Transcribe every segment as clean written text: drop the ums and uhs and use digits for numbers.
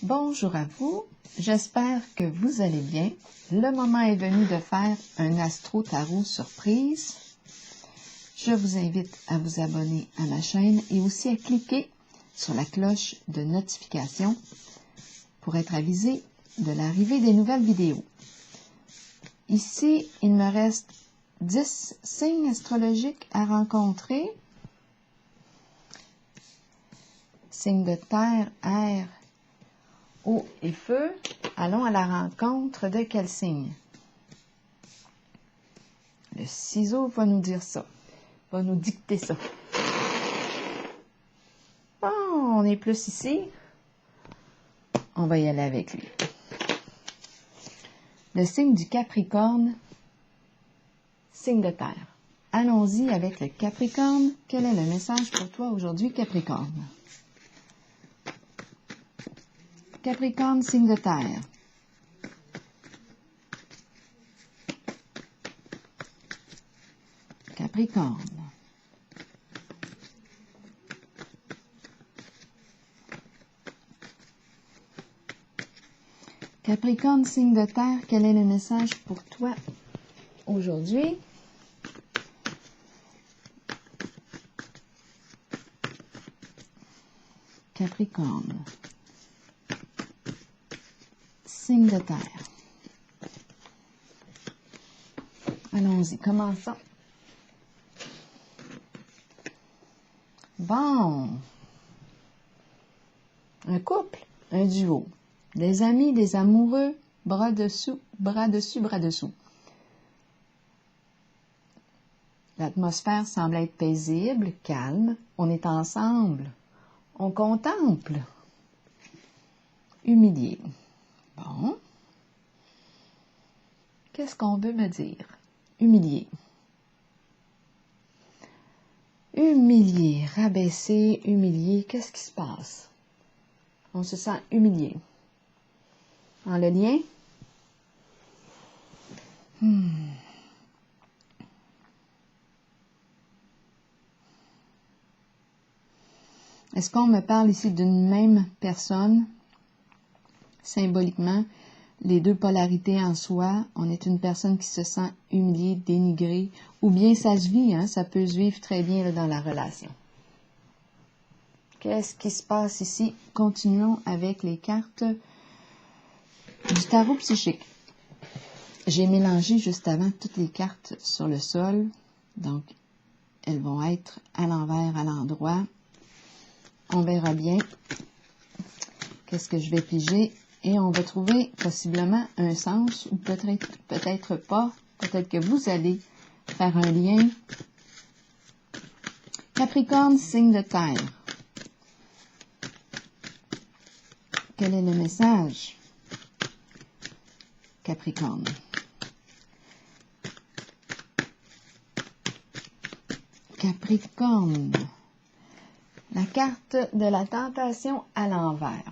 Bonjour à vous, j'espère que vous allez bien. Le moment est venu de faire un Astro Tarot surprise. Je vous invite à vous abonner à ma chaîne et aussi à cliquer sur la cloche de notification pour être avisé de l'arrivée des nouvelles vidéos. Ici, il me reste 10 signes astrologiques à rencontrer. Signes de terre, air, eau et feu. Allons à la rencontre de quel signe? Le ciseau va nous dire ça, va nous dicter ça. Bon, on est plus ici. On va y aller avec lui. Le signe du Capricorne, signe de terre. Allons-y avec le Capricorne. Quel est le message pour toi aujourd'hui, Capricorne? Capricorne, signe de terre. Capricorne. Capricorne, signe de terre, quel est le message pour toi aujourd'hui? Capricorne. Signe de terre. Allons-y, commençons. Bon. Un couple, un duo. Des amis, des amoureux, bras dessous, bras dessus, bras dessous. L'atmosphère semble être paisible, calme. On est ensemble. On contemple. Humilié. Bon. Qu'est-ce qu'on veut me dire? Humilié. Humilié, rabaissé, humilié. Qu'est-ce qui se passe? On se sent humilié. Dans le lien? Est-ce qu'on me parle ici d'une même personne? Symboliquement, les deux polarités en soi, on est une personne qui se sent humiliée, dénigrée, ou bien ça se vit, hein, ça peut se vivre très bien là, dans la relation. Qu'est-ce qui se passe ici? Continuons avec les cartes du tarot psychique. J'ai mélangé juste avant toutes les cartes sur le sol, donc elles vont être à l'envers, à l'endroit. On verra bien qu'est-ce que je vais piger et on va trouver possiblement un sens ou peut-être pas. Peut-être que vous allez faire un lien. Capricorne, signe de terre. Quel est le message? Capricorne. Capricorne. La carte de la tentation à l'envers.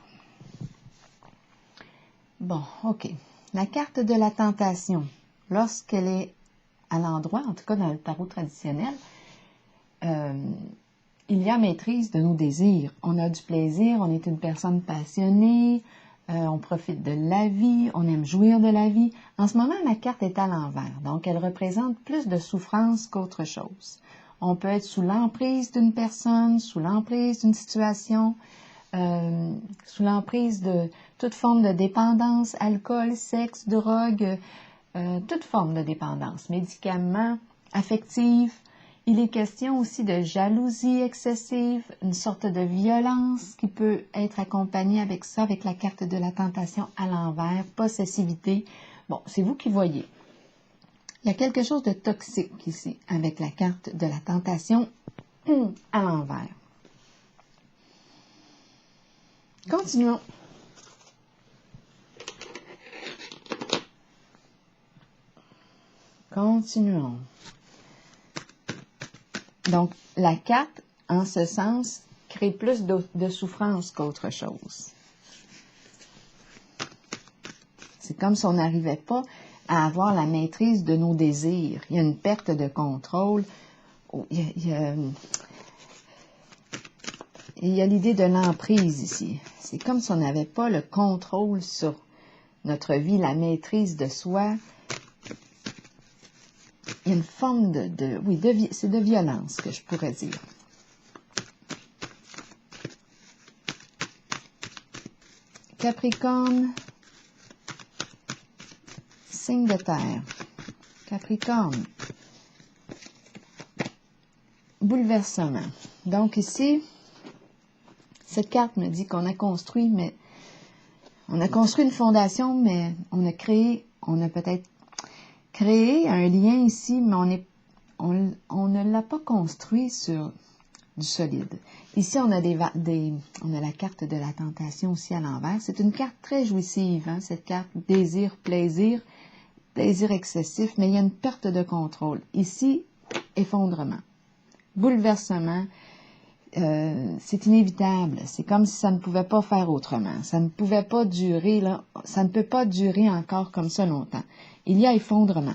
Bon, ok. La carte de la tentation, lorsqu'elle est à l'endroit, en tout cas dans le tarot traditionnel, il y a maîtrise de nos désirs. On a du plaisir, on est une personne passionnée, on profite de la vie, on aime jouir de la vie. En ce moment, la carte est à l'envers, donc elle représente plus de souffrance qu'autre chose. On peut être sous l'emprise d'une personne, sous l'emprise d'une situation, sous l'emprise de toute forme de dépendance, alcool, sexe, drogue, toute forme de dépendance, médicaments, affective. Il est question aussi de jalousie excessive, une sorte de violence qui peut être accompagnée avec ça, avec la carte de la tentation à l'envers, possessivité. Bon, c'est vous qui voyez. Il y a quelque chose de toxique ici, avec la carte de la tentation à l'envers. Continuons. Continuons. Donc, la carte, en ce sens, crée plus de souffrance qu'autre chose. C'est comme si on n'arrivait pas à avoir la maîtrise de nos désirs. Il y a une perte de contrôle. Il Et il y a l'idée de l'emprise ici. C'est comme si on n'avait pas le contrôle sur notre vie, la maîtrise de soi. Il y a une forme c'est de violence que je pourrais dire. Capricorne, signe de terre. Capricorne, bouleversement. Donc ici, cette carte me dit qu'on a construit, mais on a construit une fondation, mais on a peut-être créé un lien ici, mais on ne l'a pas construit sur du solide. Ici, on a on a la carte de la tentation aussi à l'envers. C'est une carte très jouissive, hein, cette carte désir, plaisir excessif, mais il y a une perte de contrôle. Ici, effondrement, bouleversement, c'est inévitable. C'est comme si ça ne pouvait pas faire autrement. Ça ne pouvait pas durer, là, ça ne peut pas durer encore comme ça longtemps. Il y a effondrement.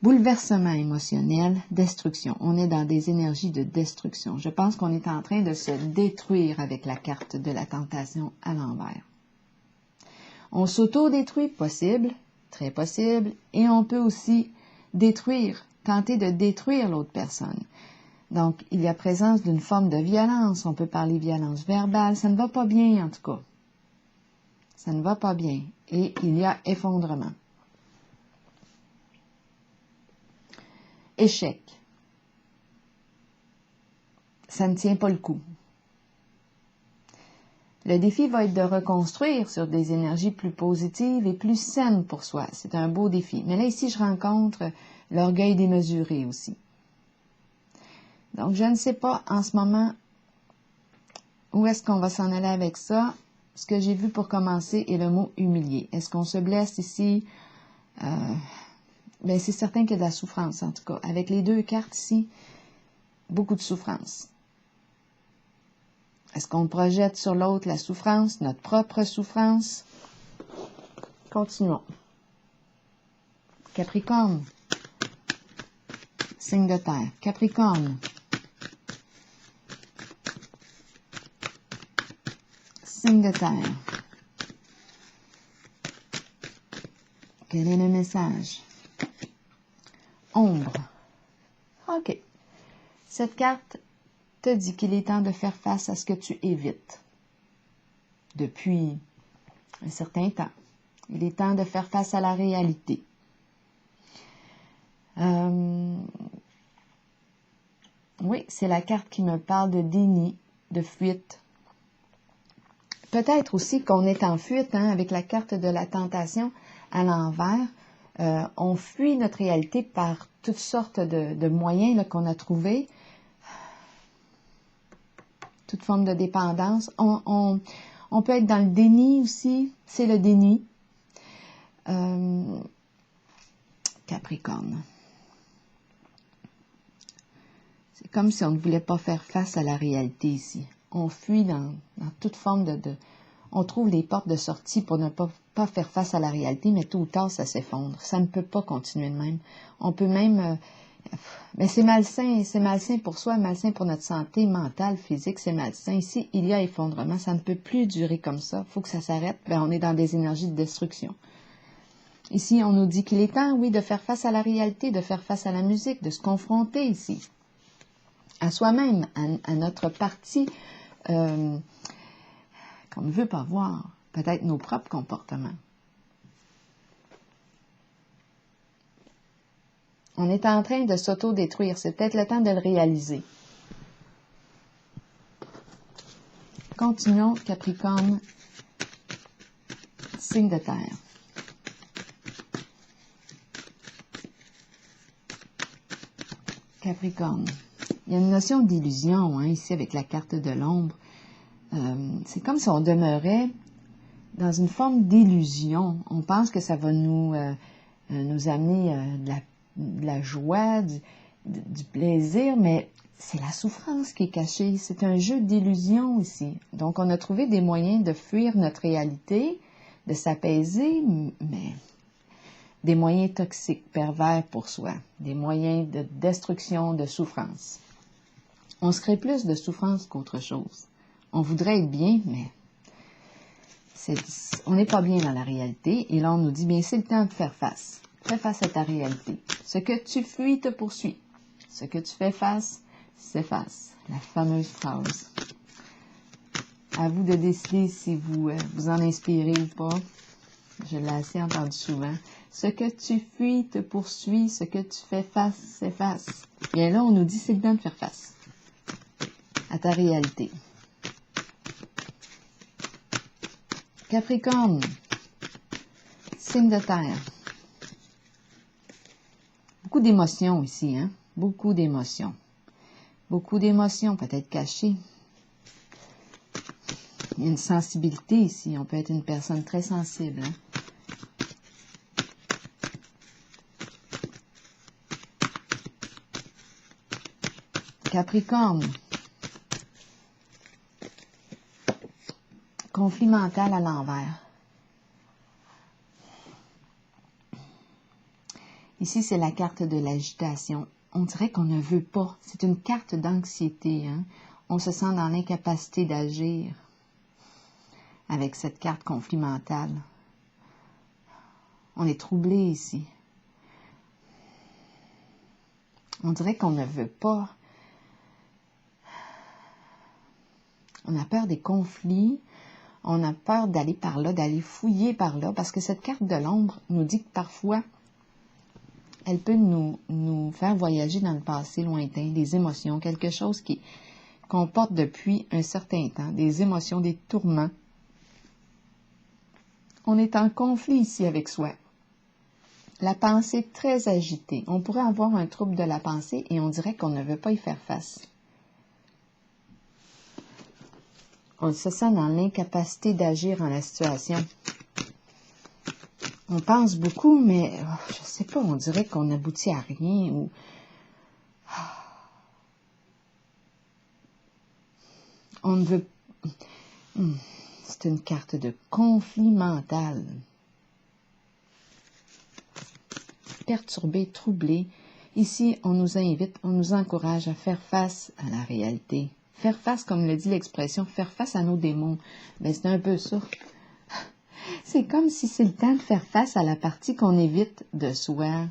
Bouleversement émotionnel, destruction. On est dans des énergies de destruction. Je pense qu'on est en train de se détruire avec la carte de la tentation à l'envers. On s'auto-détruit, possible, très possible, et on peut aussi tenter de détruire l'autre personne. Donc, il y a présence d'une forme de violence. On peut parler violence verbale. Ça ne va pas bien, en tout cas. Ça ne va pas bien. Et il y a effondrement. Échec. Ça ne tient pas le coup. Le défi va être de reconstruire sur des énergies plus positives et plus saines pour soi. C'est un beau défi. Mais là, ici, je rencontre l'orgueil démesuré aussi. Donc, je ne sais pas en ce moment où est-ce qu'on va s'en aller avec ça. Ce que j'ai vu pour commencer est le mot humilié. Est-ce qu'on se blesse ici? Ben, c'est certain qu'il y a de la souffrance, en tout cas. Avec les deux cartes ici, beaucoup de souffrance. Est-ce qu'on projette sur l'autre la souffrance, notre propre souffrance? Continuons. Capricorne, signe de terre. Capricorne, signe de terre. Quel est le message? Ombre. OK. Cette carte te dit qu'il est temps de faire face à ce que tu évites depuis un certain temps. Il est temps de faire face à la réalité. Oui, c'est la carte qui me parle de déni, de fuite. Peut-être aussi qu'on est en fuite, hein, avec la carte de la tentation à l'envers. On fuit notre réalité par toutes sortes de moyens qu'on a trouvés. Toute forme de dépendance. On peut être dans le déni aussi. C'est le déni. Capricorne. C'est comme si on ne voulait pas faire face à la réalité ici. On fuit dans toute forme on trouve les portes de sortie pour ne pas faire face à la réalité, mais tôt ou tard, ça s'effondre. Ça ne peut pas continuer de même. On peut même... mais c'est malsain pour soi, malsain pour notre santé mentale, physique, c'est malsain. Ici, il y a effondrement, ça ne peut plus durer comme ça. Il faut que ça s'arrête. Ben, on est dans des énergies de destruction. Ici, on nous dit qu'il est temps, oui, de faire face à la réalité, de faire face à la musique, de se confronter ici, à soi-même, à notre partie qu'on ne veut pas voir, peut-être nos propres comportements. On est en train de s'auto-détruire, c'est peut-être le temps de le réaliser. Continuons, Capricorne, signe de terre. Capricorne. Il y a une notion d'illusion, hein, ici avec la carte de l'ombre. C'est comme si on demeurait dans une forme d'illusion. On pense que ça va nous amener de la joie, du plaisir, mais c'est la souffrance qui est cachée. C'est un jeu d'illusion ici. Donc, on a trouvé des moyens de fuir notre réalité, de s'apaiser, mais des moyens toxiques, pervers pour soi, des moyens de destruction, de souffrance. On se crée plus de souffrance qu'autre chose. On voudrait être bien, mais on n'est pas bien dans la réalité. Et là, on nous dit, bien, c'est le temps de faire face. Fais face à ta réalité. Ce que tu fuis te poursuit. Ce que tu fais face, s'efface. La fameuse phrase. À vous de décider si vous vous en inspirez ou pas. Je l'ai assez entendu souvent. Ce que tu fuis te poursuit. Ce que tu fais face, s'efface. Bien là, on nous dit, c'est le temps de faire face à ta réalité. Capricorne, signe de terre. Beaucoup d'émotions ici, hein? Beaucoup d'émotions. Beaucoup d'émotions, peut-être cachées. Il y a une sensibilité ici. On peut être une personne très sensible, hein? Capricorne. Conflit mental à l'envers. Ici, c'est la carte de l'agitation. On dirait qu'on ne veut pas. C'est une carte d'anxiété, hein? On se sent dans l'incapacité d'agir avec cette carte conflit mental. On est troublé ici. On dirait qu'on ne veut pas. On a peur des conflits. On a peur d'aller par là, d'aller fouiller par là, parce que cette carte de l'ombre nous dit que parfois, elle peut nous faire voyager dans le passé lointain, des émotions, quelque chose qu'on porte depuis un certain temps, des émotions, des tourments. On est en conflit ici avec soi. La pensée est très agitée. On pourrait avoir un trouble de la pensée et on dirait qu'on ne veut pas y faire face. On se sent dans l'incapacité d'agir en la situation. On pense beaucoup, mais je ne sais pas, on dirait qu'on n'aboutit à rien. Ou on ne veut... C'est une carte de conflit mental. Perturbé, troublé. Ici, on nous invite, on nous encourage à faire face à la réalité. Faire face, comme le dit l'expression, faire face à nos démons. Ben, c'est un peu ça. C'est comme si c'est le temps de faire face à la partie qu'on évite de soi.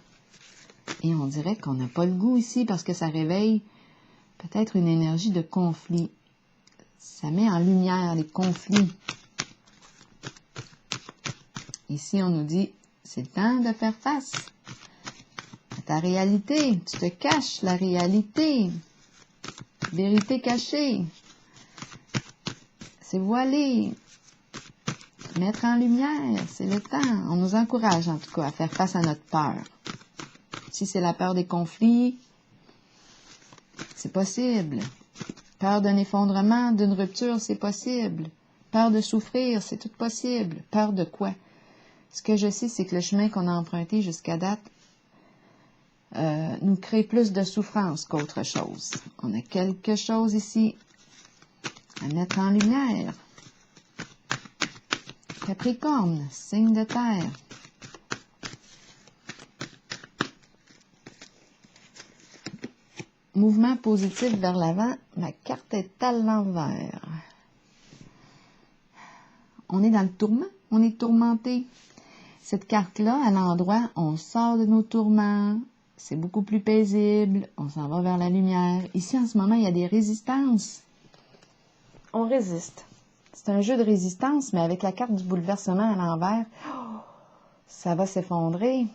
Et on dirait qu'on n'a pas le goût ici parce que ça réveille peut-être une énergie de conflit. Ça met en lumière les conflits. Ici, on nous dit, c'est le temps de faire face à ta réalité. Tu te caches la réalité. Vérité cachée. C'est voilé. Mettre en lumière, c'est le temps. On nous encourage en tout cas à faire face à notre peur. Si c'est la peur des conflits, c'est possible. Peur d'un effondrement, d'une rupture, c'est possible. Peur de souffrir, c'est tout possible. Peur de quoi? Ce que je sais, c'est que le chemin qu'on a emprunté jusqu'à date nous crée plus de souffrance qu'autre chose. On a quelque chose ici à mettre en lumière. Capricorne, signe de terre. Mouvement positif vers l'avant, ma carte est à l'envers. On est dans le tourment, on est tourmenté. Cette carte-là, à l'endroit, on sort de nos tourments, c'est beaucoup plus paisible, on s'en va vers la lumière. Ici, en ce moment, il y a des résistances. On résiste. C'est un jeu de résistance, mais avec la carte du bouleversement à l'envers, ça va s'effondrer.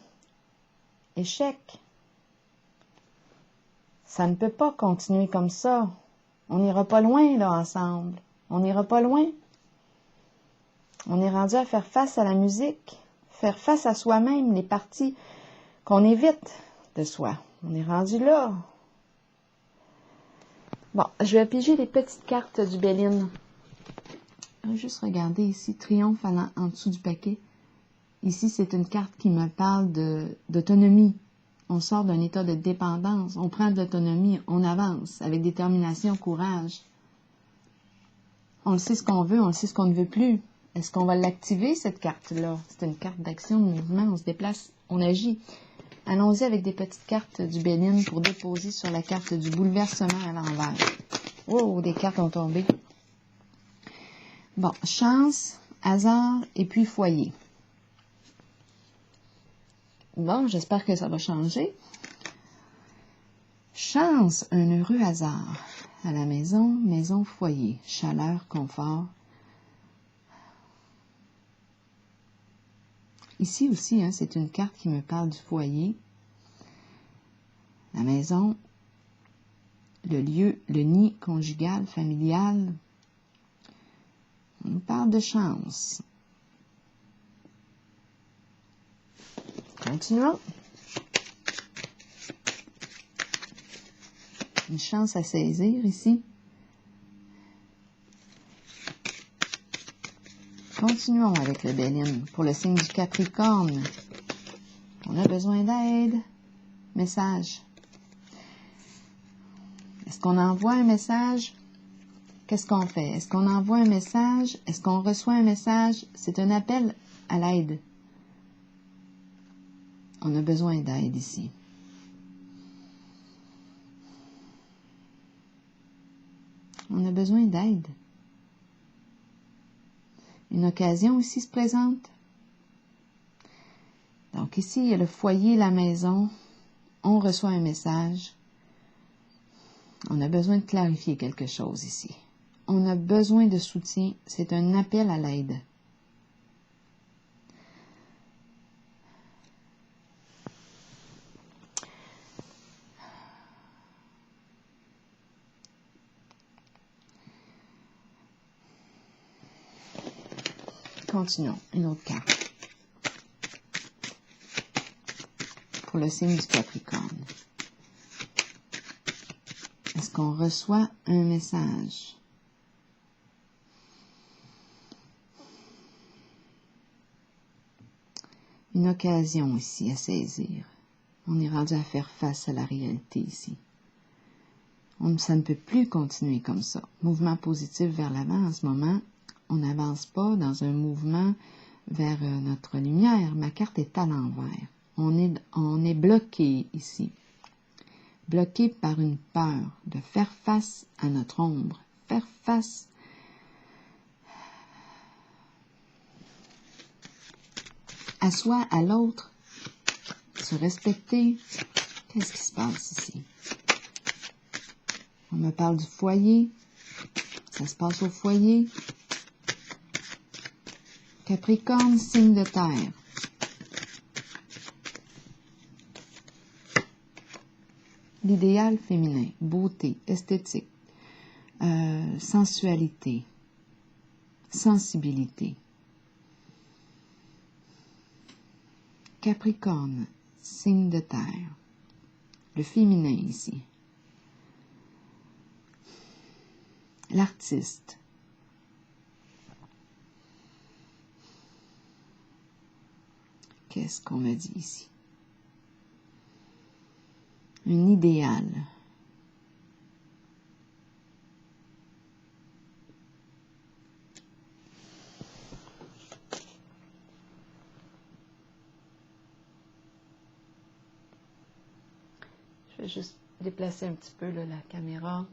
Échec. Ça ne peut pas continuer comme ça. On n'ira pas loin, là, ensemble. On n'ira pas loin. On est rendu à faire face à la musique, faire face à soi-même, les parties qu'on évite de soi. On est rendu là. Bon, je vais piger les petites cartes du Béline. Je vais juste regarder ici, triomphe en dessous du paquet. Ici, c'est une carte qui me parle d'autonomie. On sort d'un état de dépendance, on prend de l'autonomie, on avance avec détermination, courage. On le sait ce qu'on veut, on le sait ce qu'on ne veut plus. Est-ce qu'on va l'activer, cette carte-là? C'est une carte d'action, de mouvement, on se déplace, on agit. Allons-y avec des petites cartes du Bénin pour déposer sur la carte du bouleversement à l'envers. Oh, des cartes ont tombé. Bon, chance, hasard et puis foyer. Bon, j'espère que ça va changer. Chance, un heureux hasard. À la maison, maison, foyer. Chaleur, confort. Ici aussi, hein, c'est une carte qui me parle du foyer. La maison, le lieu, le nid conjugal, familial. On nous parle de chance. Continuons. Une chance à saisir ici. Continuons avec le Bénin. Pour le signe du Capricorne, on a besoin d'aide. Message. Est-ce qu'on envoie un message? Qu'est-ce qu'on fait? Est-ce qu'on envoie un message? Est-ce qu'on reçoit un message? C'est un appel à l'aide. On a besoin d'aide ici. On a besoin d'aide. Une occasion aussi se présente. Donc ici, il y a le foyer, la maison. On reçoit un message. On a besoin de clarifier quelque chose ici. On a besoin de soutien. C'est un appel à l'aide. Continuons. Une autre carte. Pour le signe du Capricorne. Est-ce qu'on reçoit un message? Une occasion ici à saisir. On est rendu à faire face à la réalité ici. Ça ne peut plus continuer comme ça. Mouvement positif vers l'avant en ce moment. On n'avance pas dans un mouvement vers notre lumière. Ma carte est à l'envers. On est bloqué ici. Bloqué par une peur de faire face à notre ombre. Faire face à soi, à l'autre. Se respecter. Qu'est-ce qui se passe ici? On me parle du foyer. Ça se passe au foyer. Capricorne, signe de terre. L'idéal féminin, beauté, esthétique, sensualité, sensibilité. Capricorne, signe de terre. Le féminin ici. L'artiste. Qu'est-ce qu'on me dit ici? Un idéal. Je vais juste déplacer un petit peu là, la caméra.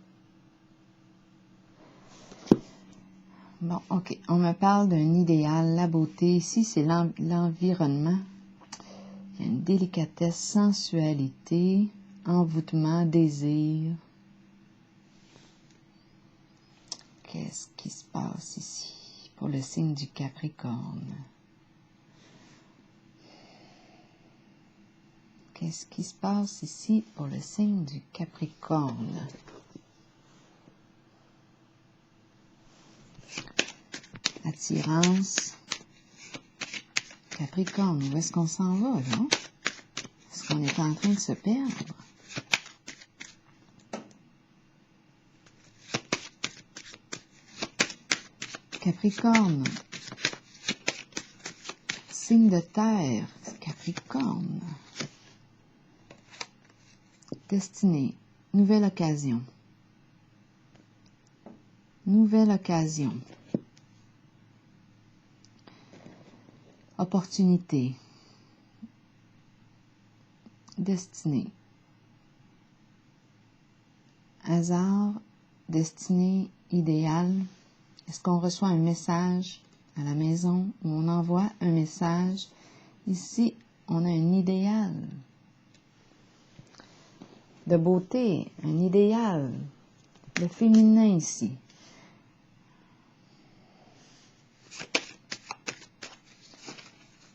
Bon, ok. On me parle d'un idéal, la beauté. Ici, c'est l'environnement. Il y a une délicatesse, sensualité, envoûtement, désir. Qu'est-ce qui se passe ici pour le signe du Capricorne? Qu'est-ce qui se passe ici pour le signe du Capricorne? Attirance. Capricorne, où est-ce qu'on s'en va, là? Est-ce qu'on est en train de se perdre? Capricorne. Signe de terre. Capricorne. Destinée. Nouvelle occasion. Nouvelle occasion. opportunité, destinée, hasard, destinée, idéal. Est-ce qu'on reçoit un message à la maison ou on envoie un message? Ici, on a un idéal de beauté, un idéal, le féminin ici.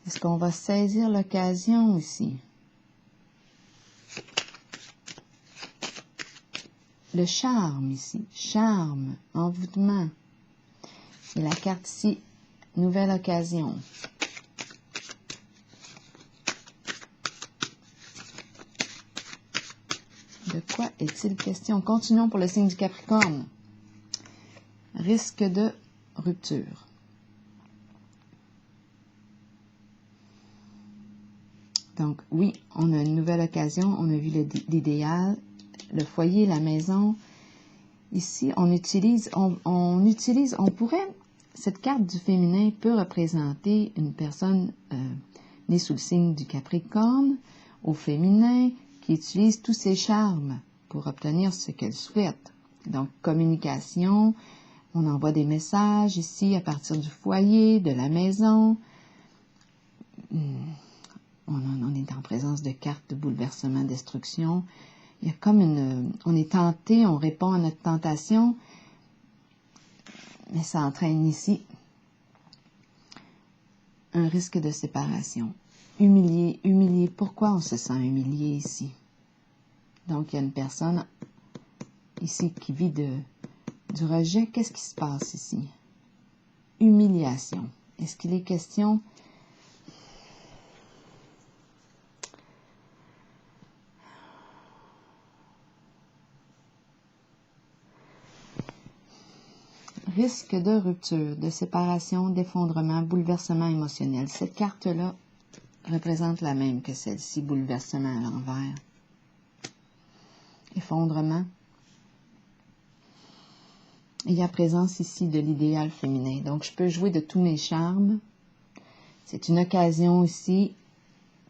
Est-ce qu'on va saisir l'occasion ici? Le charme ici, charme, envoûtement. Et la carte ici, nouvelle occasion. De quoi est-il question? Continuons pour le signe du Capricorne. Risque de rupture. Donc, oui, on a une nouvelle occasion. On a vu l'idéal, le foyer, la maison. Ici, cette carte du féminin peut représenter une personne née sous le signe du Capricorne, au féminin, qui utilise tous ses charmes pour obtenir ce qu'elle souhaite. Donc, communication, on envoie des messages ici à partir du foyer, de la maison. On est en présence de cartes de bouleversement, destruction. Il y a comme on est tenté, on répond à notre tentation, mais ça entraîne ici un risque de séparation. Humilié. Pourquoi on se sent humilié ici? Donc, il y a une personne ici qui vit du rejet. Qu'est-ce qui se passe ici? Humiliation. Est-ce qu'il est question risque de rupture, de séparation, d'effondrement, bouleversement émotionnel? Cette carte-là représente la même que celle-ci, bouleversement à l'envers. Effondrement. Il y a présence ici de l'idéal féminin. Donc, je peux jouer de tous mes charmes. C'est une occasion ici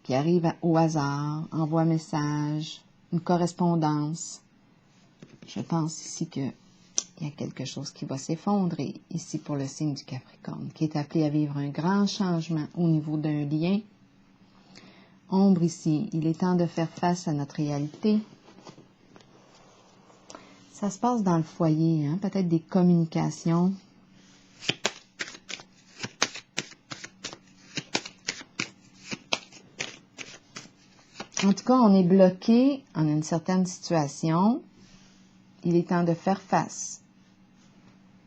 qui arrive au hasard, envoie message, une correspondance. Je pense ici qu'il y a quelque chose qui va s'effondrer ici pour le signe du Capricorne, qui est appelé à vivre un grand changement au niveau d'un lien. Ombre ici, il est temps de faire face à notre réalité. Ça se passe dans le foyer, hein? Peut-être des communications. En tout cas, on est bloqué en une certaine situation. Il est temps de faire face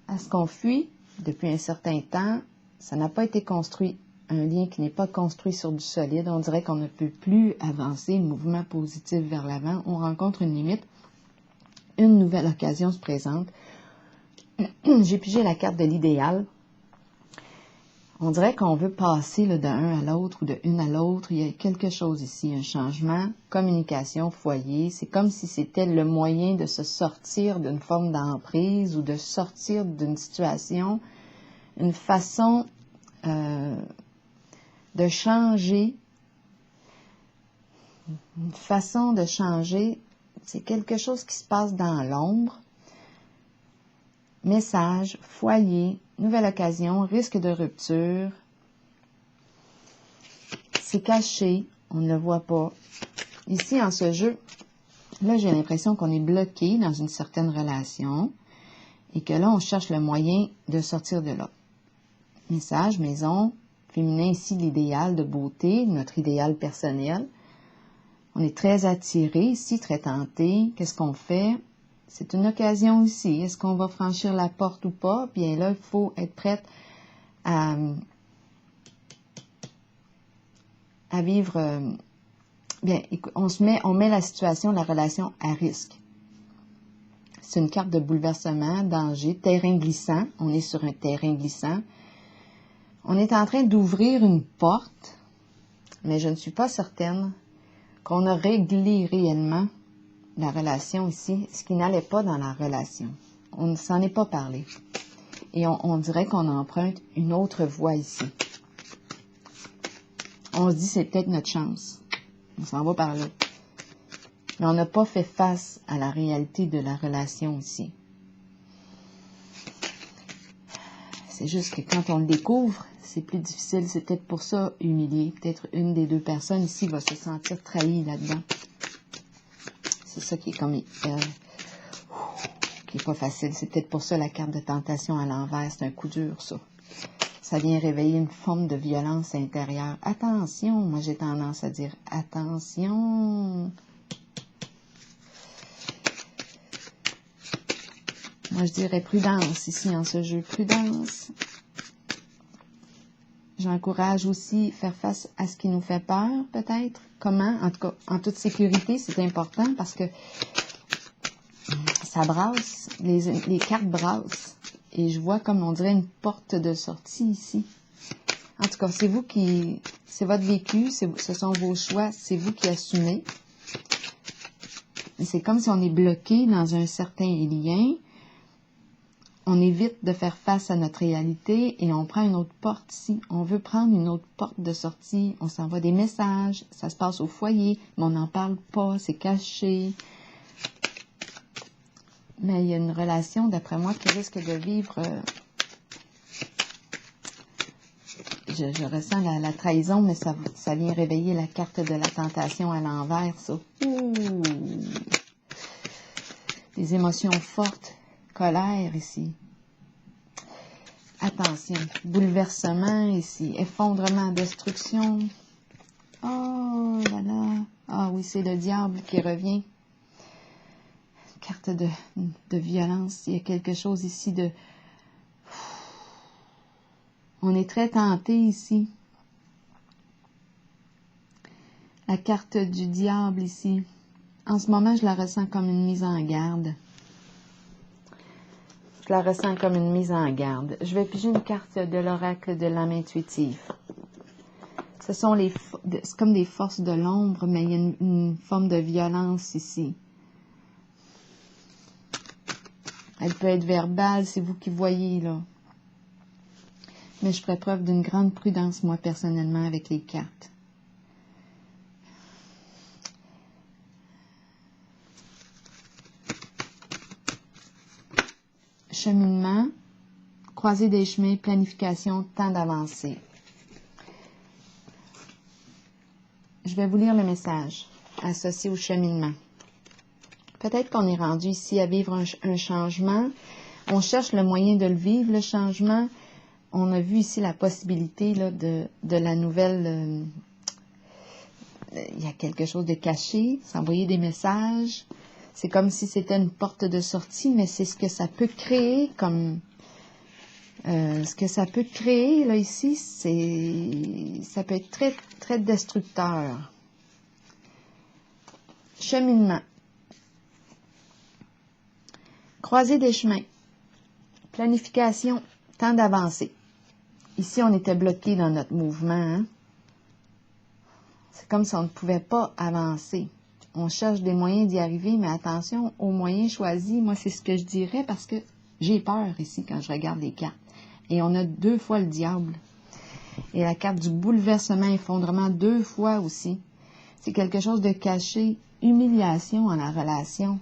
à ce qu'on fuit depuis un certain temps. Ça n'a pas été construit, un lien qui n'est pas construit sur du solide. On dirait qu'on ne peut plus avancer, mouvement positif vers l'avant. On rencontre une limite. Une nouvelle occasion se présente. J'ai pigé la carte de l'idéal. On dirait qu'on veut passer d'un à l'autre ou de une à l'autre. Il y a quelque chose ici, un changement, communication, foyer. C'est comme si c'était le moyen de se sortir d'une forme d'emprise ou de sortir d'une situation, une façon de changer. Une façon de changer. C'est quelque chose qui se passe dans l'ombre. Message, foyer, nouvelle occasion, risque de rupture. C'est caché, on ne le voit pas. Ici, en ce jeu, là, j'ai l'impression qu'on est bloqué dans une certaine relation et que là, on cherche le moyen de sortir de là. Message, maison, féminin ici, l'idéal de beauté, notre idéal personnel. On est très attiré ici, très tenté. Qu'est-ce qu'on fait? C'est une occasion ici. Est-ce qu'on va franchir la porte ou pas? Bien là, il faut être prête à vivre. Bien, on met la situation, la relation à risque. C'est une carte de bouleversement, danger, terrain glissant. On est sur un terrain glissant. On est en train d'ouvrir une porte, mais je ne suis pas certaine qu'on a réglé réellement la relation ici, ce qui n'allait pas dans la relation. On ne s'en est pas parlé. Et on dirait qu'on emprunte une autre voie ici. On se dit c'est peut-être notre chance. On s'en va par là. Mais on n'a pas fait face à la réalité de la relation ici. C'est juste que quand on le découvre, c'est plus difficile. C'est peut-être pour ça humilié. Peut-être une des deux personnes ici va se sentir trahie là-dedans. C'est ça qui est comme qui est pas facile. C'est peut-être pour ça la carte de tentation à l'envers. C'est un coup dur, ça. Ça vient réveiller une forme de violence intérieure. Attention, moi j'ai tendance à dire attention. Moi je dirais prudence ici en ce jeu. Prudence. J'encourage aussi faire face à ce qui nous fait peur, peut-être. Comment? En tout cas, en toute sécurité, c'est important parce que ça brasse, les cartes brassent. Et je vois comme on dirait une porte de sortie ici. En tout cas, c'est vous qui... C'est votre vécu, ce sont vos choix, c'est vous qui assumez. C'est comme si on est bloqué dans un certain lien. On évite de faire face à notre réalité et on prend une autre porte ici. On veut prendre une autre porte de sortie. On s'envoie des messages. Ça se passe au foyer, mais on n'en parle pas. C'est caché. Mais il y a une relation, d'après moi, qui risque de vivre... Je ressens la trahison, mais ça vient réveiller la carte de la tentation à l'envers, ça. Ouh. Des émotions fortes. Colère ici. Attention. Bouleversement ici. Effondrement, destruction. Oh là là. Ah oui, c'est le diable qui revient. Carte de violence. Il y a quelque chose ici de... On est très tenté ici. La carte du diable ici. En ce moment, je la ressens comme une mise en garde. Je la ressens comme une mise en garde. Je vais piger une carte de l'oracle de l'âme intuitive. Ce sont c'est comme des forces de l'ombre, mais il y a une forme de violence ici. Elle peut être verbale, c'est vous qui voyez, là. Mais je ferai preuve d'une grande prudence, moi, personnellement, avec les cartes. Cheminement, croisée des chemins, planification, temps d'avancée. Je vais vous lire le message associé au cheminement. Peut-être qu'on est rendu ici à vivre un changement. On cherche le moyen de le vivre, le changement. On a vu ici la possibilité là, de la nouvelle... il y a quelque chose de caché, s'envoyer des messages. C'est comme si c'était une porte de sortie, mais c'est ce que ça peut créer comme... ce que ça peut créer, là, ici, ça peut être très, très destructeur. Cheminement. Croisée des chemins. Planification, temps d'avancer. Ici, on était bloqué dans notre mouvement. Hein? C'est comme si on ne pouvait pas avancer. On cherche des moyens d'y arriver, mais attention aux moyens choisis. Moi, c'est ce que je dirais parce que j'ai peur ici quand je regarde les cartes. Et on a 2 fois le diable. Et la carte du bouleversement, effondrement, 2 fois aussi. C'est quelque chose de caché. Humiliation en la relation.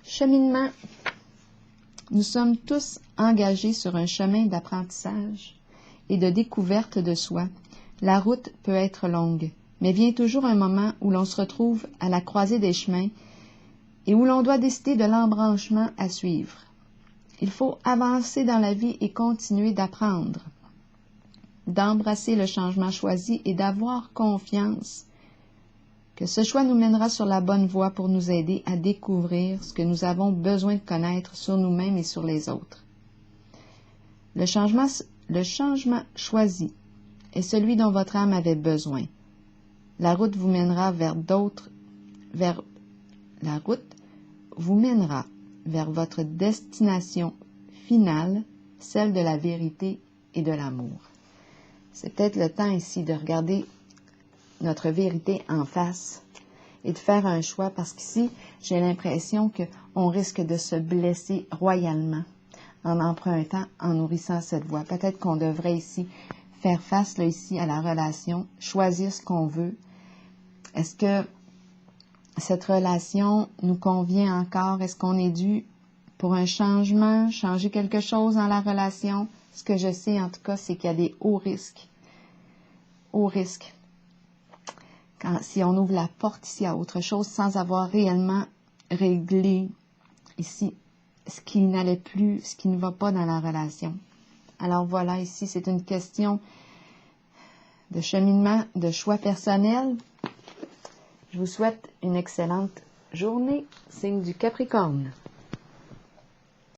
Cheminement. Nous sommes tous engagés sur un chemin d'apprentissage et de découverte de soi. La route peut être longue, mais vient toujours un moment où l'on se retrouve à la croisée des chemins et où l'on doit décider de l'embranchement à suivre. Il faut avancer dans la vie et continuer d'apprendre, d'embrasser le changement choisi et d'avoir confiance que ce choix nous mènera sur la bonne voie pour nous aider à découvrir ce que nous avons besoin de connaître sur nous-mêmes et sur les autres. Le changement choisi est celui dont votre âme avait besoin. La route vous mènera vers votre destination finale, celle de la vérité et de l'amour. C'est peut-être le temps ici de regarder notre vérité en face et de faire un choix parce qu'ici, j'ai l'impression qu'on risque de se blesser royalement en empruntant, en nourrissant cette voie. Peut-être qu'on devrait ici faire face là, ici à la relation, choisir ce qu'on veut. Est-ce que cette relation nous convient encore? Est-ce qu'on est dû pour un changement, changer quelque chose dans la relation? Ce que je sais en tout cas, c'est qu'il y a des hauts risques. Hauts risques. Si on ouvre la porte ici à autre chose sans avoir réellement réglé ici ce qui n'allait plus, ce qui ne va pas dans la relation. Alors voilà, ici, c'est une question de cheminement, de choix personnel. Je vous souhaite une excellente journée, signe du Capricorne.